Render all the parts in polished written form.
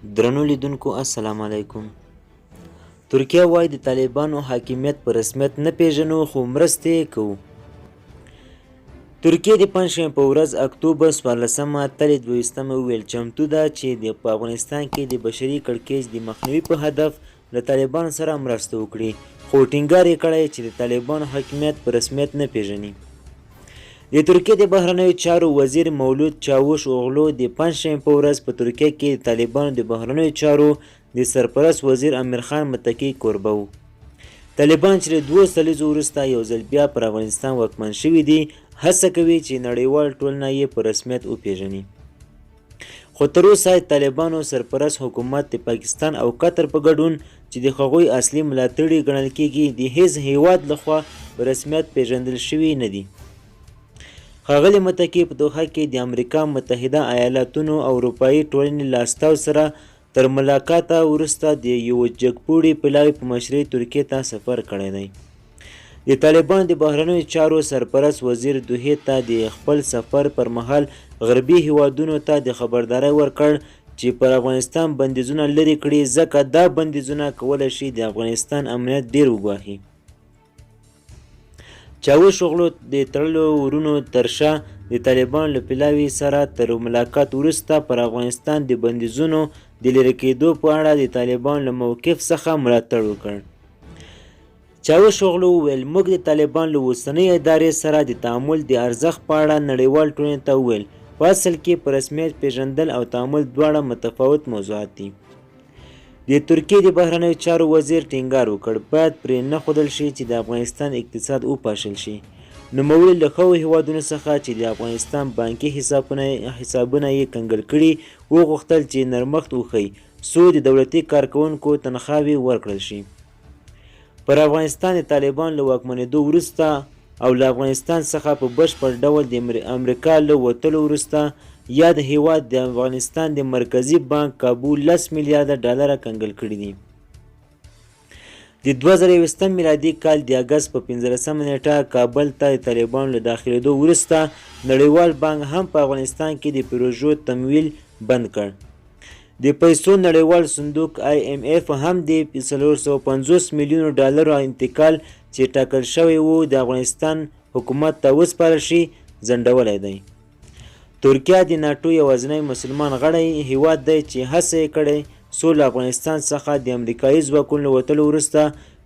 درنو لیدونکو السلام علیکم. ترکیه وایي د طالبانو حاکمیت په رسمیت نه پیژنو خو مرستې کوو. ترکیه د پنجشنبې په ورځ اکتوبر 14مه تلې 22مه وویل چمتو ده چې په افغانستان کې د بشري کړکېچ د مخنیوي په هدف له طالبانو سره مرسته وکړي، خو ټینګار یې کړی چې د طالبانو حاکمیت په رسمیت نه پیژني. د ترکیه د بهرنیو چارو وزیر مولود چاوش اوغلو د پنجشنبې په ورځ په ترکیه کې د طالبانو د بهرنیو چارو د سرپرست وزیر امیر خان متکي کوربه و. طالبان چې له 2 کلونو وروسته یو ځل بیا پر افغانستان واکمن شوي دي، هڅه کوي چې نړیوال ټولنه یې په رسمیت وپیژني. خو تر اوسه طالبانو سرپرست حکومت د پاکستان او قطر په ګډون چې د هغوی اصلي ملاتړي ګڼل کیږي د هیڅ هیواد لخوا په رسمیت پیژندل شوي نه دي. ښاغلي متکي په دوحه کې د امریکا متحده ایالاتونو او اروپایي ټولنې له استازو سره تر ملاقاته وروسته د یوه جګپوړي پلاوي په مشرۍ ترکیې ته سفر کړی دی. د طالبانو د بهرنیو چارو سرپرست وزیر دوحې ته د خپل سفر پر مهال غربي هیوادونو ته د خبرداری ورکړ چې پر افغانستان بندیزونه لرې کړي، ځکه دا بندیزونه کولی شي د افغانستان امنیت ډیر وګواښي. چاوش اوغلو د تړلو ورونو تر شا د طالبانو له پلاوي سره تر ملاقات وروسته پر افغانستان د بندیزونو د لرې کېدو په اړه د طالبانو له موقف څخه ملاتړ وکړ. چاوش اوغلو وویل موږ د طالبانو له اوسنۍ ادارې سره د تعامل د ارزښت په اړه نړیوال ټولنې ته وویل. په اصل کې په رسمیت پیژندل او تعامل دواړه متفاوت موضوعات دي. د ترکیې د بهرنیو چارو وزیر ټینګار وکړ باید پرې نه ښودل شي چې د افغانستان اقتصاد وپاشل شي. نوموړي له هغو هیوادونو څخه چې د افغانستان بانکي حسابونه یې کنګل کړي وغوښتل چې نرمښت وښیي څو د دولتي کارکوونکو تنخواوې ورکړل شي. پر افغانستان د طالبانو له واکمنېدو وروسته او له افغانستان څخه په بشپړ ډول د امریکا له وتلو وروسته یاد هیواد د افغانستان د مرکزي بانک کابو 10 میلیارده ډالره کنګل کړي دي. د 2020 میلادي کال د اګست په 15مه نیټه کابل ته د طالبانو له داخلېدو وروسته نړیوال بانک هم په افغانستان کې د پروژو تمویل بند کړ. د پیسو نړیوال صندوق IMF هم د 450 میلیونو ډالرو انتقال چې ټاکل شوی و د افغانستان حکومت ته وسپارل شي ځنډولی دی. ترکیه د ناټو یوازینی مسلمان غړی هیواد دی چې هڅه یې کړې څو له افغانستان څخه د امریکایي ځواکونو له وتلو وروسته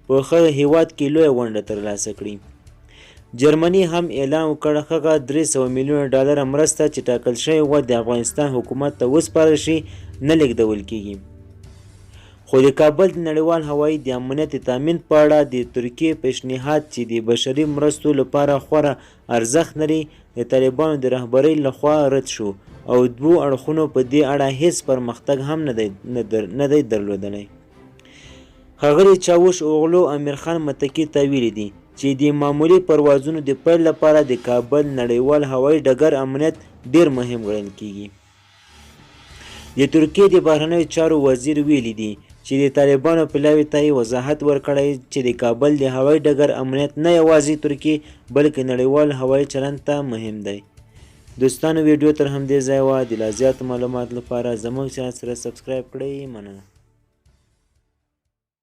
په هغه هیواد کې لویه ونډه ترلاسه کړي. جرمني هم اعلان وکړ هغه 300 میلیونه ډالره مرسته چې ټاکل شوې وه د افغانستان حکومت ته وسپارل شي نه لیږدول کیږي. خو د کابل د نړیوال هوایي د امنیت تامین په اړه د ترکیې پیشنهاد چې د بشري مرستو لپاره خورا ارزښت لري د طالبانو د رهبرۍ لخوا رد شو او دوو اړخونو په دې اړه هیڅ پرمختګ هم نه دی درلودلی. ښاغلي چاوش اوغلو امیر خان متکي ته ویلي دي چې د معمولي پروازونو د پیل لپاره د کابل نړیوال هوایي ډګر امنیت ډیر مهم ګڼل کیږي. د ترکیې د بهرنیو چارو وزیر ویلي دي چې د طالبانو پلاوي ته یې وضاحت ورکړی چې د کابل د هوایي ډګر امنیت نه یوازې ترکیې بلکې نړیوال هوایي چلند ته مهم دی. دوستانو ویډیو تر همدې ځایه وه. د لا زیاتو معلوماتو لپاره زموږ چینل سره سبسکرایب کړئ. مننه.